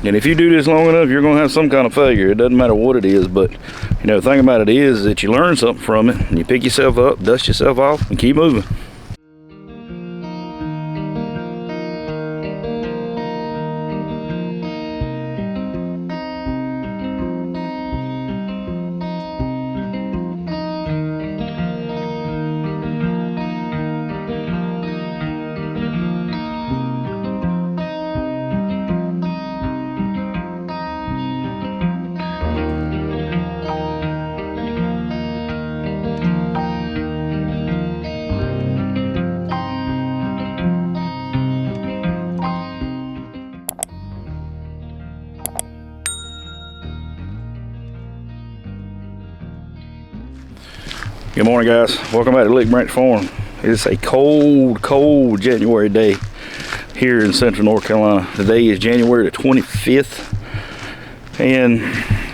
And if you do this long enough, you're gonna have some kind of failure. It doesn't matter what it is, but you know, the thing about it is that you learn something from it, and you pick yourself up, dust yourself off, and keep moving. Good morning, guys. Welcome back to Lick Branch Farm. It's a cold January day here in central North Carolina. Today is January the 25th, and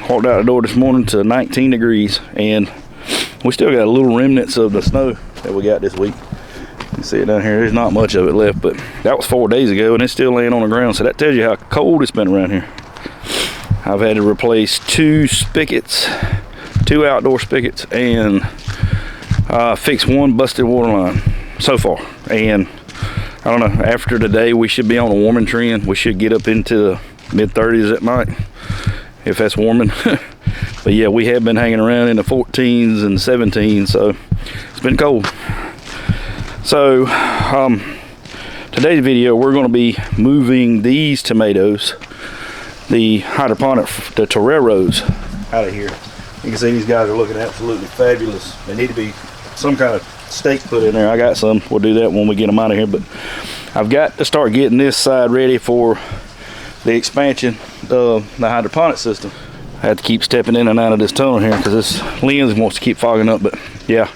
walked out the door this morning to 19 degrees, and we still got little remnants of the snow that we got this week. You can see it down here. There's not much of it left, but that was 4 days ago, and it's still laying on the ground, so that tells you how cold it's been around here. I've had to replace 2 spigots, 2 outdoor spigots, and fix 1 busted water line so far. And I don't know, after today we should be on a warming trend. We should get up into the mid-30s at night if that's warming. But yeah, we have been hanging around in the 14s and 17s, so it's been cold. So today's video, we're going to be moving these tomatoes, the hydroponic, the Toreros, out of here. You can see these guys are looking absolutely fabulous. They need to be some kind of stake put in there. I got some. We'll do that when we get them out of here. But I've got to start getting this side ready for the expansion of the hydroponic system. I have to keep stepping in and out of this tunnel here because this lens wants to keep fogging up. But yeah,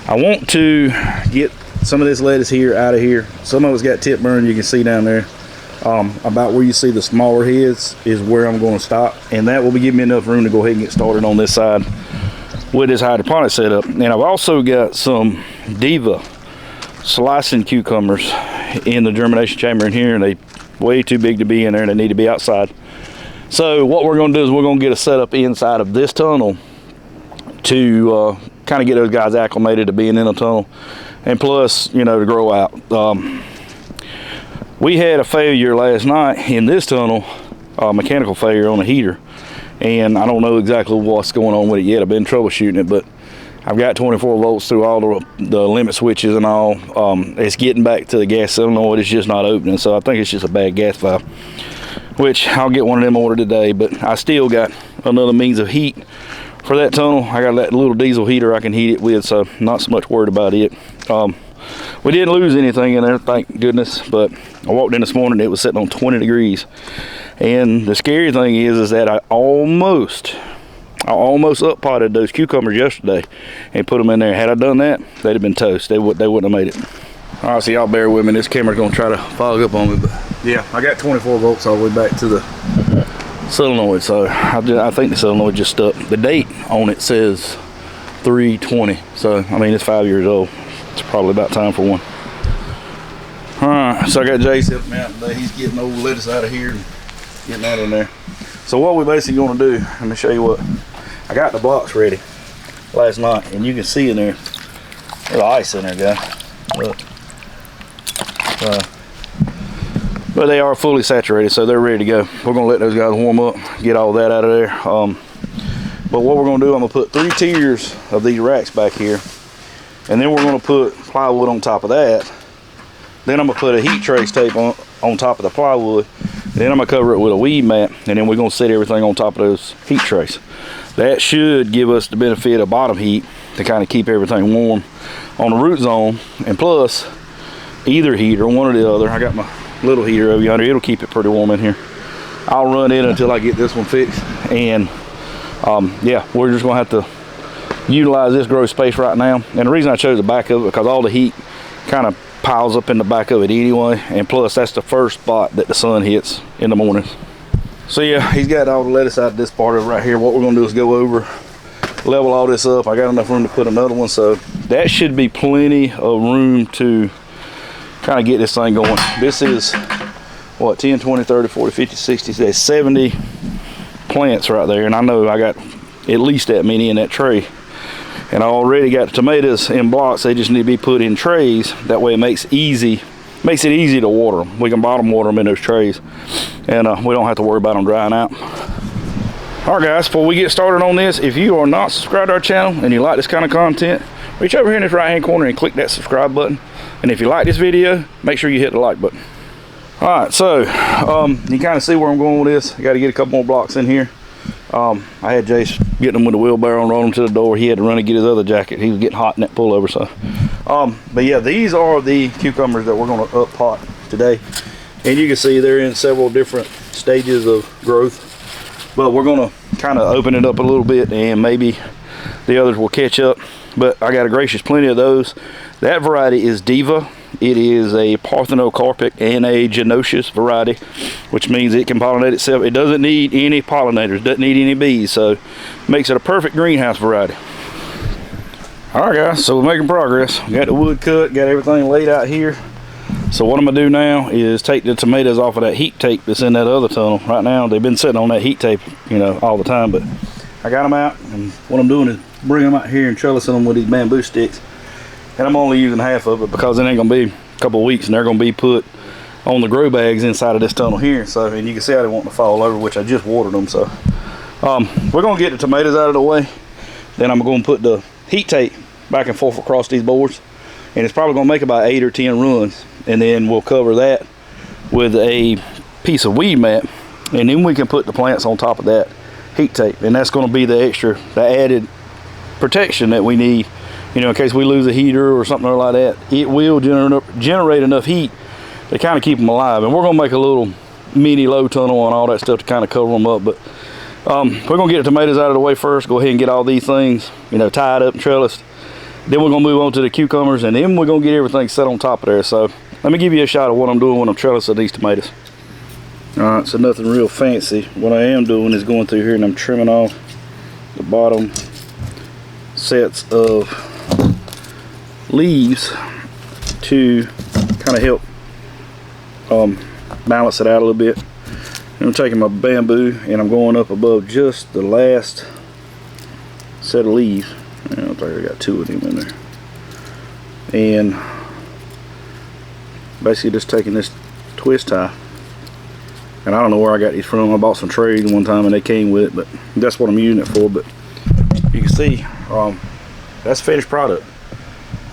I want to get some of this lettuce here out of here. Some of it's got tip burn, you can see down there. About where you see the smaller heads is where I'm going to stop, and that will give me enough room to go ahead and get started on this side with this hydroponic setup. And I've also got some Diva slicing cucumbers in the germination chamber in here, and they way too big to be in there, and they need to be outside. So what we're going to do is we're going to get a setup inside of this tunnel to kind of get those guys acclimated to being in a tunnel, and plus, you know, to grow out. We had a failure last night in this tunnel, mechanical failure on a heater, and I don't know exactly what's going on with it yet. I've been troubleshooting it, but I've got 24 volts through all the limit switches and all. It's getting back to the gas solenoid. It's just not opening, so I think it's just a bad gas valve, which I'll get one of them ordered today. But I still got another means of heat for that tunnel. I got that little diesel heater I can heat it with, so not so much worried about it. We didn't lose anything in there, thank goodness, but I walked in this morning, it was sitting on 20 degrees. And the scary thing is that I almost up potted those cucumbers yesterday and put them in there. Had I done that, they'd have been toast. They wouldn't have made it. All right, so y'all bear with me. This camera's gonna try to fog up on me, but yeah, I got 24 volts all the way back to the solenoid, so I think the solenoid just stuck. The date on it says 3/20, so I mean, it's 5 years old. It's probably about time for one. All right, so I got Jace helping me out today. He's getting old lettuce out of here and getting that in there. So what we basically gonna do, let me show you what. I got the blocks ready last night, and you can see in there, there's ice in there, guys. Look. But they are fully saturated, so they're ready to go. We're gonna let those guys warm up, get all that out of there. But what we're gonna do, I'm gonna put 3 tiers of these racks back here, and then we're gonna put plywood on top of that. Then I'm gonna put a heat trace tape on top of the plywood. Then I'm gonna cover it with a weed mat, and then we're gonna set everything on top of those heat trays. That should give us the benefit of bottom heat to kind of keep everything warm on the root zone. And plus, either heater, one or the other. I got my little heater over yonder. It'll keep it pretty warm in here. I'll run it until I get this one fixed. And yeah, we're just gonna have to utilize this grow space right now. And the reason I chose the back of it, because all the heat kind of piles up in the back of it anyway, and plus that's the first spot that the sun hits in the mornings. So yeah, he's got all the lettuce out of this part of it right here. What we're gonna do is go over, level all this up. I got enough room to put another one, so that should be plenty of room to kind of get this thing going. This is what, 10, 20, 30, 40, 50, 60, there's 70 plants right there, and I know I got at least that many in that tray. And I already got the tomatoes in blocks. They just need to be put in trays. That way it makes it easy to water them. We can bottom water them in those trays, and we don't have to worry about them drying out. All right, guys, before we get started on this, if you are not subscribed to our channel and you like this kind of content, reach over here in this right hand corner and click that subscribe button. And if you like this video, make sure you hit the like button. All right, so you kind of see where I'm going with this. I got to get a couple more blocks in here. I had Jace get them with a wheelbarrow and roll them to the door. He had to run and get his other jacket. He was getting hot in that pullover. So, but yeah, these are the cucumbers that we're going to up pot today. And you can see they're in several different stages of growth. But we're going to kind of open it up a little bit, and maybe the others will catch up. But I got a gracious plenty of those. That variety is Diva. It is a parthenocarpic and a genoecious variety, which means it can pollinate itself. It doesn't need any pollinators, doesn't need any bees, so makes it a perfect greenhouse variety. All right, guys, so we're making progress. Got the wood cut, got everything laid out here. So what I'm gonna do now is take the tomatoes off of that heat tape that's in that other tunnel. Right now, they've been sitting on that heat tape, you know, all the time, but I got them out, and what I'm doing is bring them out here and trellising them with these bamboo sticks. And I'm only using half of it because it ain't gonna be a couple of weeks and they're gonna be put on the grow bags inside of this tunnel here. So, and you can see how they want to fall over, which I just watered them. So we're gonna get the tomatoes out of the way. Then I'm gonna put the heat tape back and forth across these boards, and it's probably gonna make about 8 or 10 runs. And then we'll cover that with a piece of weed mat, and then we can put the plants on top of that heat tape. And that's gonna be the added protection that we need, you know, in case we lose a heater or something like that. It will generate enough heat to kind of keep them alive. And we're gonna make a little mini low tunnel and all that stuff to kind of cover them up. But we're gonna get the tomatoes out of the way first, go ahead and get all these things, you know, tied up and trellised. Then we're gonna move on to the cucumbers, and then we're gonna get everything set on top of there. So let me give you a shot of what I'm doing when I'm trellising these tomatoes. All right, so nothing real fancy. What I am doing is going through here and I'm trimming off the bottom sets of leaves to kind of help balance it out a little bit. And I'm taking my bamboo and I'm going up above just the last set of leaves. I think I got 2 of them in there. And basically just taking this twist tie, and I don't know where I got these from. I bought some trays one time and they came with it, but that's what I'm using it for. But you can see that's finished product,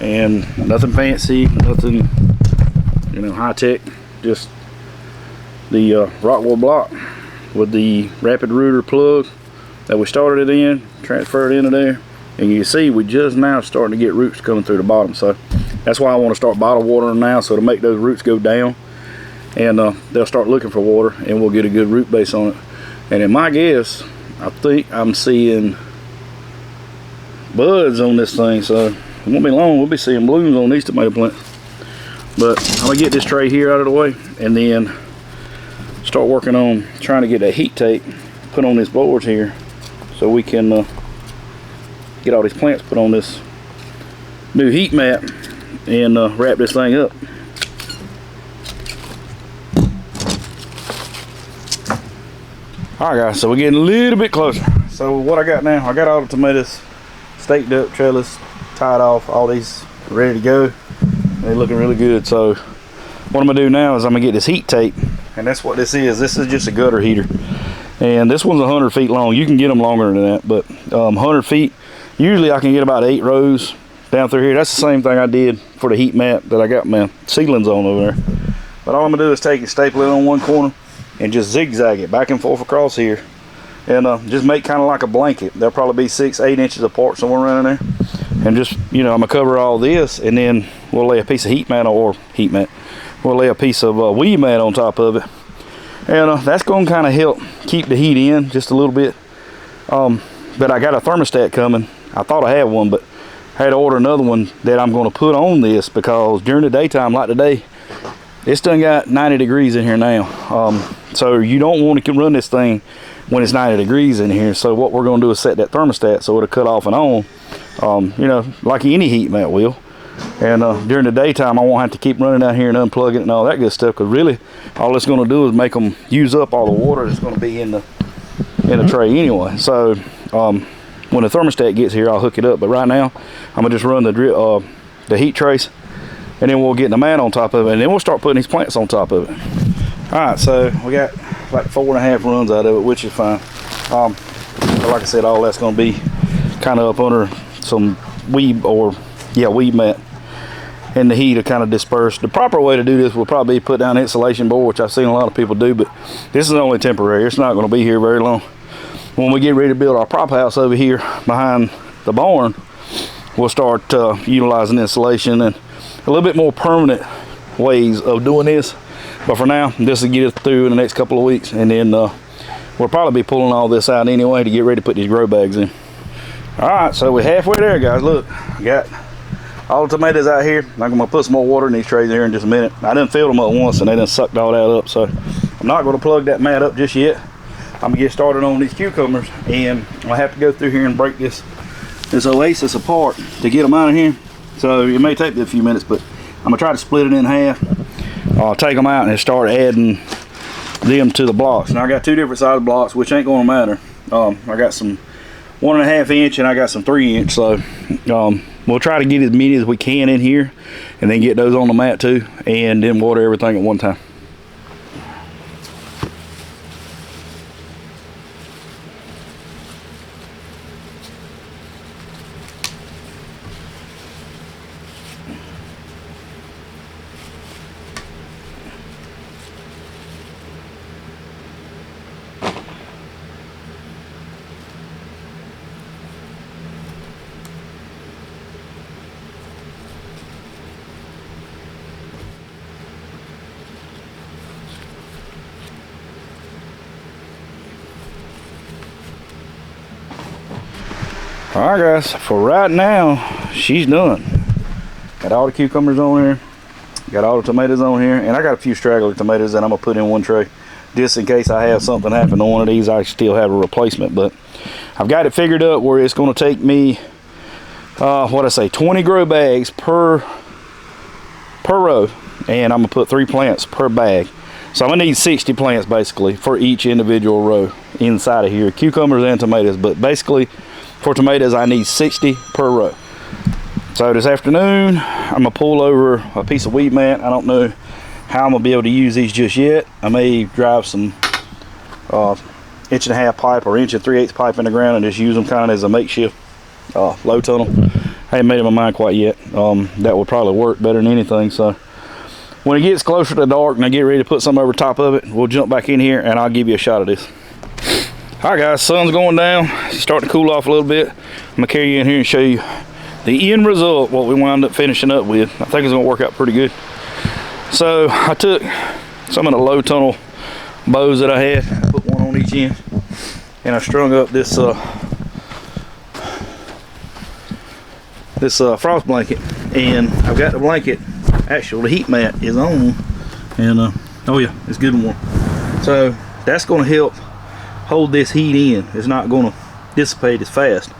and nothing fancy, nothing, you know, high tech, just the rockwool block with the rapid rooter plug that we started it in, transferred into there. And you can see we just now starting to get roots coming through the bottom. So that's why I want to start bottle watering now, so to make those roots go down, and they'll start looking for water, and we'll get a good root base on it. And in my guess, I think I'm seeing buds on this thing, so it won't be long. We'll be seeing blooms on these tomato plants. But I'm gonna get this tray here out of the way, and then start working on trying to get that heat tape put on these boards here, so we can get all these plants put on this new heat mat and wrap this thing up. All right, guys, so we're getting a little bit closer. So what I got now, I got all the tomatoes staked up, trellised, tied off, all these ready to go. They're looking really good. So what I'm gonna do now is I'm gonna get this heat tape, and that's what this is. This is just a gutter heater, and this one's 100 feet long. You can get them longer than that, but 100 feet. Usually I can get about 8 rows down through here. That's the same thing I did for the heat mat that I got my ceilings on over there. But all I'm gonna do is take it, staple it on one corner, and just zigzag it back and forth across here, and just make kind of like a blanket. They'll probably be 6, 8 inches apart, somewhere around there. And just, you know, I'm gonna cover all this, and then we'll lay a piece of we'll lay a piece of weed mat on top of it, and that's gonna kind of help keep the heat in just a little bit. But I got a thermostat coming. I thought I had one, but I had to order another one that I'm going to put on this, because during the daytime, like today, it's done got 90 degrees in here now. So you don't want to run this thing when it's 90 degrees in here. So what we're going to do is set that thermostat so it'll cut off and on, you know, like any heat mat will. And during the daytime, I won't have to keep running out here and unplugging it and all that good stuff, because really all it's going to do is make them use up all the water that's going to be in the tray anyway. So when the thermostat gets here, I'll hook it up. But right now, I'm gonna just run the heat trace, and then we'll get the mat on top of it, and then we'll start putting these plants on top of it. All right, so we got like 4.5 runs out of it, which is fine. Like I said, all that's gonna be kind of up under some weed mat, and the heat will kind of disperse. The proper way to do this will probably be put down insulation board, which I've seen a lot of people do, but this is only temporary. It's not going to be here very long. When we get ready to build our prop house over here behind the barn, we'll start utilizing insulation and a little bit more permanent ways of doing this. But for now, this will get us through in the next couple of weeks, and then we'll probably be pulling all this out anyway to get ready to put these grow bags in. All right, so we're halfway there, guys. Look, I got all the tomatoes out here. I'm gonna put some more water in these trays here in just a minute. I done filled them up once and they done sucked all that up, so I'm not gonna plug that mat up just yet. I'm gonna get started on these cucumbers, and I have to go through here and break this oasis apart to get them out of here. So it may take me a few minutes, but I'm gonna try to split it in half. I'll take them out and start adding them to the blocks. Now I got two different size blocks, which ain't gonna matter. I got some 1.5 inch and I got some 3 inch, so we'll try to get as many as we can in here and then get those on the mat too, and then water everything at one time. All right, guys, for right now, she's done. Got all the cucumbers on here, got all the tomatoes on here, and I got a few straggler tomatoes that I'm gonna put in one tray, just in case I have something happen to one of these. I still have a replacement, but I've got it figured up where it's gonna take me, 20 grow bags per row, and I'm gonna put 3 plants per bag. So I'm gonna need 60 plants basically for each individual row inside of here, cucumbers and tomatoes, but basically for tomatoes, I need 60 per row. So this afternoon, I'm gonna pull over a piece of weed mat. I don't know how I'm gonna be able to use these just yet. I may drive some 1.5 inch pipe or 1 3/8 pipe in the ground and just use them kind of as a makeshift low tunnel. I haven't made up my mind quite yet. That would probably work better than anything. So when it gets closer to dark and I get ready to put something over top of it, we'll jump back in here and I'll give you a shot of this. All right, guys, sun's going down. It's starting to cool off a little bit. I'm gonna carry you in here and show you the end result, what we wound up finishing up with. I think it's gonna work out pretty good. So I took some of the low tunnel bows that I had, I put one on each end, and I strung up this frost blanket, and I've got the blanket, actually the heat mat is on, and oh yeah, it's good and warm. So that's gonna help hold this heat in. It's not going to dissipate as fast.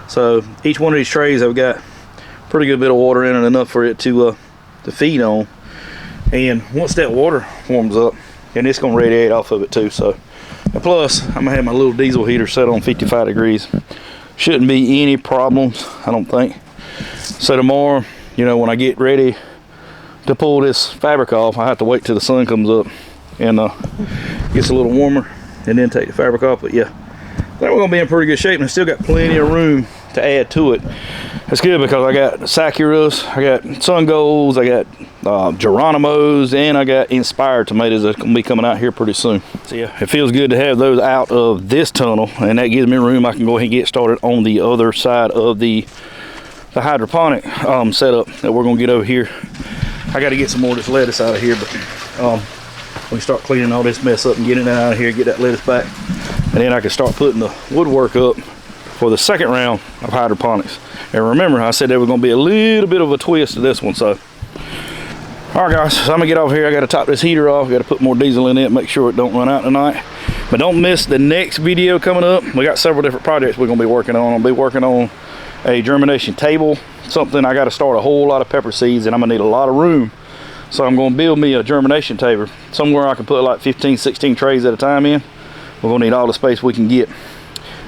So each one of these trays, I've got pretty good bit of water in it, enough for it to feed on. And once that water warms up, and it's going to radiate off of it too. So, and plus I'm gonna have my little diesel heater set on 55 degrees. Shouldn't be any problems, I don't think. So tomorrow, you know, when I get ready to pull this fabric off, I have to wait till the sun comes up and gets a little warmer, and then take the fabric off. But yeah, I think we're gonna be in pretty good shape, and I still got plenty of room to add to it. That's good because I got Sakuras, I got Sun Golds, I got Geronimos, and I got Inspired tomatoes that's gonna be coming out here pretty soon. So yeah, it feels good to have those out of this tunnel, and that gives me room. I can go ahead and get started on the other side of the hydroponic setup that we're gonna get over here. I got to get some more of this lettuce out of here, but we start cleaning all this mess up and getting it out of here, get that lettuce back, and then I can start putting the woodwork up for the second round of hydroponics. And remember, I said there was going to be a little bit of a twist to this one. So all right, guys, so I'm gonna get over here. I got to top this heater off, got to put more diesel in it, make sure it don't run out tonight. But don't miss the next video coming up. We got several different projects we're gonna be working on. I'll be working on a germination table, something. I got to start a whole lot of pepper seeds, and I'm gonna need a lot of room. So I'm gonna build me a germination table, somewhere I can put like 15, 16 trays at a time in. We're gonna need all the space we can get.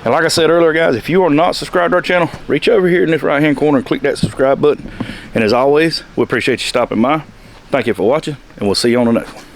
And like I said earlier, guys, if you are not subscribed to our channel, reach over here in this right hand corner and click that subscribe button. And as always, we appreciate you stopping by. Thank you for watching, and we'll see you on the next one.